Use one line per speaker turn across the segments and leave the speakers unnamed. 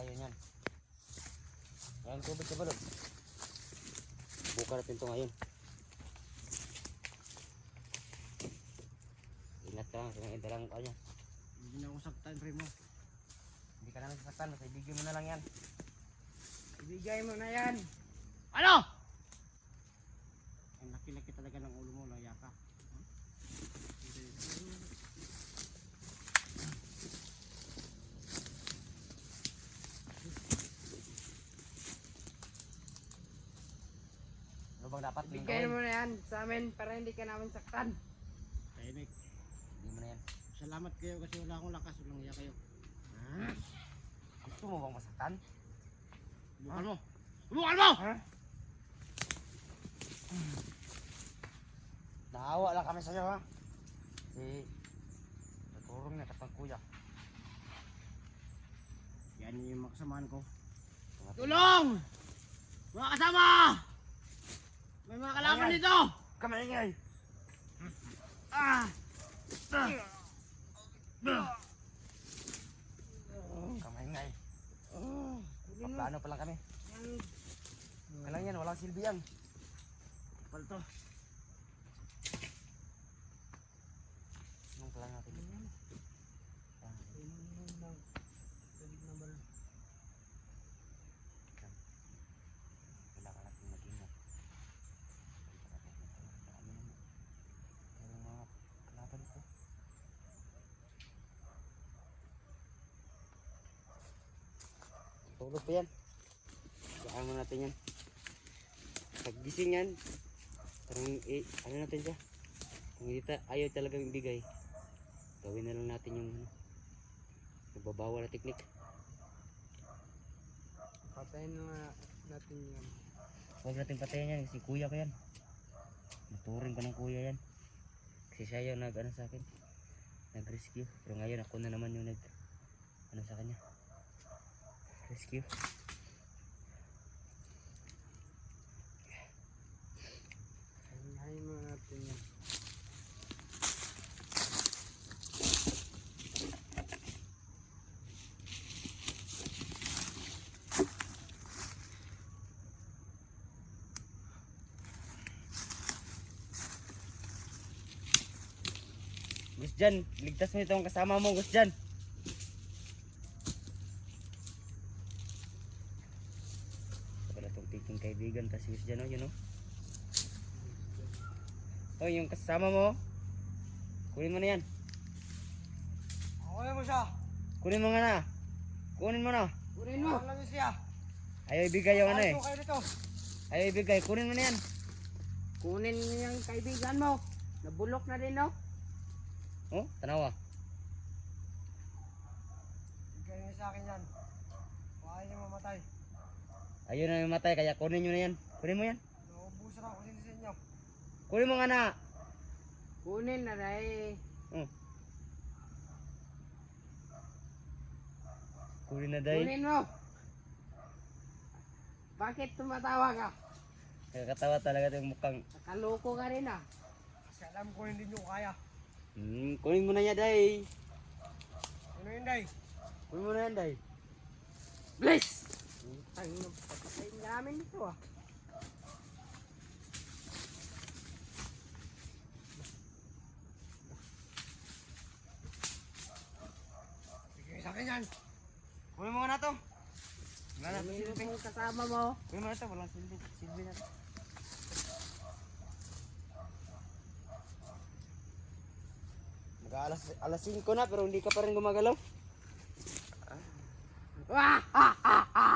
tayo niyan. Yan tubig sa balon. Buka natin ito ngayon. Ingat ka lang sa mga dalang kanya.
Hindi na ako saktan, primo.
Hindi ka namin sasaktan, ibigay mo na lang yan.
Ibigay mo na yan. Ano? Ang laki-laki talaga ng ulo mo, laya ka.
Ano bang dapat yung
Bigay
gawin?
mo na yan sa amin para hindi ka namin saktan.
Tahimik.
Hindi mo na yan.
Salamat kayo kasi wala akong lakas. Walang iya kayo.
Gusto mo bang masaktan?
Subukan mo. Subukan mo!
Ha? Naawa lang kami sa'yo ha. Si naturong na katang kuya.
Yan yung makasamaan ko.
Tumatulong.
Tulong! Mga kasama! May mga kalaban
Ayan.
dito!
Kamaingay!
Ah!
Kamaingay.
Kunin mo.
Paplano pa lang kami. Kailang yan, walang silbi yan.
Kapal to.
Anong kailangan natin? Yan. Kailangan natin mag-ingat. Pero mga kalaban ko. Tulog pa yan. Saan mo natin yan. Paggising yan. Parang ano natin siya. Kung hindi ayaw talagang ibigay. Gawin na lang natin yung nagbabawal na teknik.
Patayin na nga natin yan.
Huwag natin patayin yan. Si kuya ko yan. Naturing ko ng kuya yan. Kasi siya yung nag ano sa akin. Nag-rescue. Pero ngayon ako na naman yung nag ano sa kanya. Rescue.
Hayin mo natin yan.
Gus Jan, ligtas mo itong kasama mo, Gus Jan. Wala itong piking kaibigan kasi Gus Jan, oh, yun, oh. Oh, yung kasama mo, kunin mo na yan.
Kunin mo siya.
Kunin mo nga na. Kunin mo na.
Kunin mo!
Ano lang siya?
Ayaw ibigay yung ano eh.
Ano kayo dito?
Ayaw ibigay, kunin mo na yan.
Kunin mo yung kaibigan mo. Nabulok na din, no?
Oh, tanawa.
Bigay niyo sa akin yan. Huwag niyo mamatay.
Ayaw na mamatay, kaya kunin nyo na yan. Kunin mo yan.
Naubusan ako din sa inyo.
Kunin mo nga na.
Kunin na rin.
Oh. Kunin na day.
Kunin mo! Bakit tumatawa ka?
Nakakatawa talaga itong mukhang.
Nakaloko ka rin, ah.
Kasi alam ko hindi niyo kaya.
Kunin mo na yan day.
Ano yun, Day?
Kunin mo na yan day.
Bless! Tangin ng papatayin namin ito, ah.
Bigay niyo sa akin yan.
Kunin mo nga na to. Wala na to
Kunin
silbi.
mo yung kasama mo.
Kunin mo na to, walang silbi. Silbi na to. Alas 5 na pero hindi ka pa rin gumagalaw.
Wah! Ha! Ha! Ha!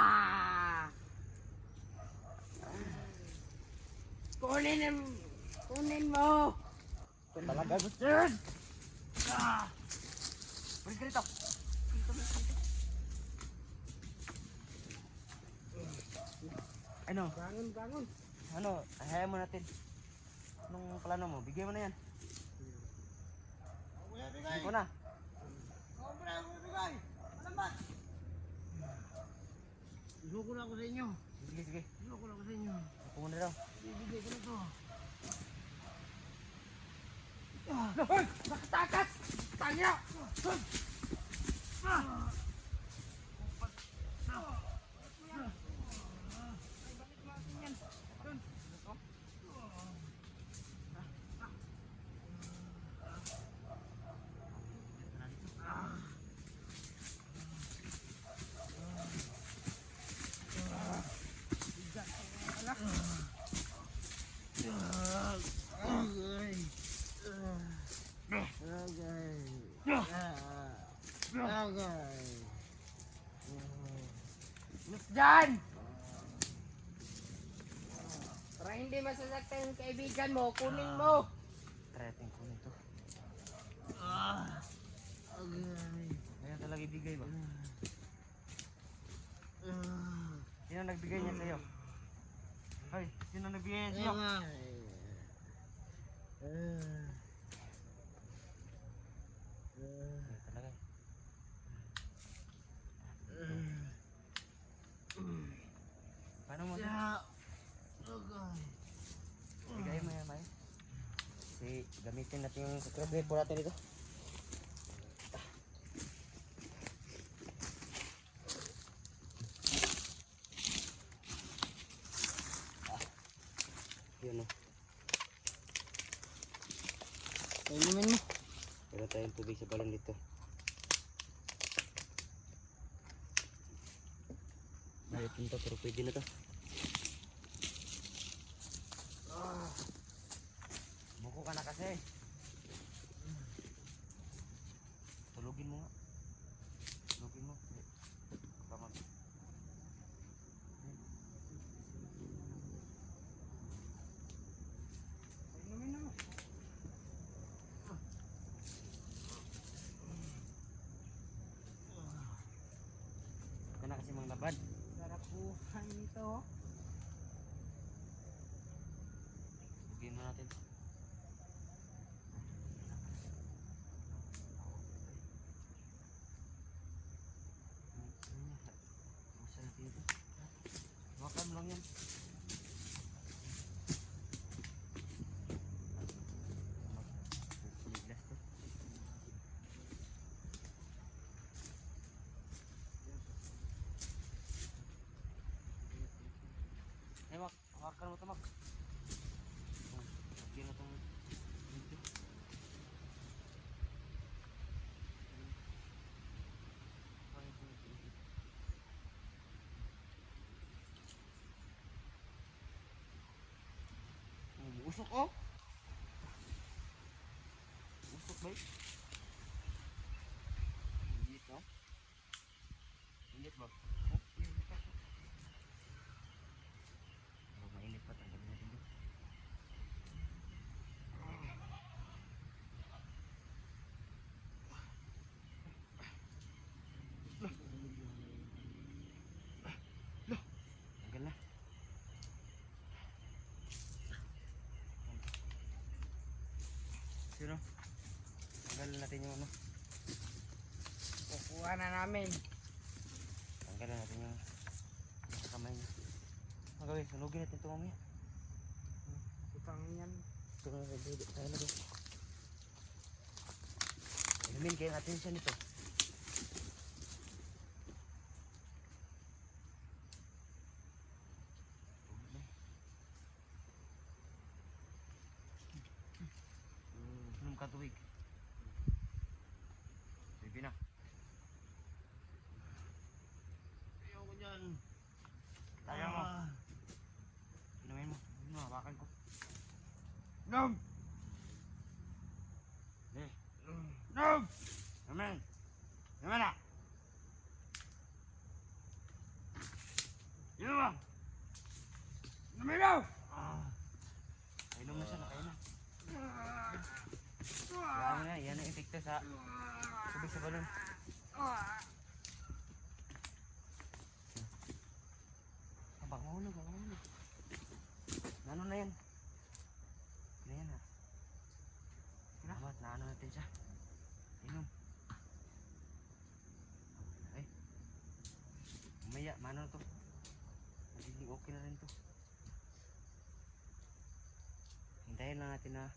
Kunin mo!
Ito talaga gusto yun. Balik ka rito. Ano?
Bangon, bangon.
Ano? Hayaan mo natin. Anong plano mo? Bigay mo na yan.
Kuya, bigay.
Bigay ko na.
Kuya, bigay. Alam ba? Isuko na ako sa inyo.
Sige, sige.
Isuko na ako sa inyo.
Ako muna daw.
Ibigay ko na to.
Hoy! Nakatakas! Tanya! dyan! Para hindi masasaktan yung kaibigan mo, kunin mo!
Try natin kunin to. Ayan talaga ibigay ba? Sino nagbigay niya sa'yo? Hoy, sino nagbigay niya sa'yo? Ayan talaga. Paano mo? Bigay mo yan, May. Kasi gamitin natin yung subscribe po natin dito. Yun o.
Inumin mo.
Meron tayong tubig sa balon dito. Mayroon to pero pwede na to. Buko ka na kasi. Tulugin mo nga. Tulugin mo. Tama.
Inumin mo.
Ka na kasi mga labad.
Sarap buhay nito.
Tulugin mo natin. Masa natin ito. Makan lang yan. Magpuliglas to. Eh, Mak, hawakan mo ito, Mak. Lagyan mo itong dito. Usok, oh. Usok ba? Init, no? Init ba? Oh, init pa. Oh, mainit pa. Tanggalin natin dito. Tanggal na. Sino? Tanggalin natin yung ano.
Kukuha na namin.
Tanggalin natin yung sa kamay niya. Ang gawin, sunugin natin ito mamaya.
Putang yan.
Ito na sa dulo. Tayo na doon. Inumin kayo natin siya nito. Inom ka tubig. Sige na. Ayaw ko dyan. Ayaw mo. Inumin mo. Inumin mo, hawakan ko.
Nom!
Eh,
Nom!
inumin. Inumin na. Inom mo.
Inumin mo!
Inom na siya, nakain na. Kaya mo na, yan ang epekto sa tubig sa balon. Baka mahulog, baka mahulog. Ano na yan? Ano yan ha? Salamat, naano natin siya. Inom. Ay. Umaya, mano to? Magiging okay na rin to. Hintayin lang natin na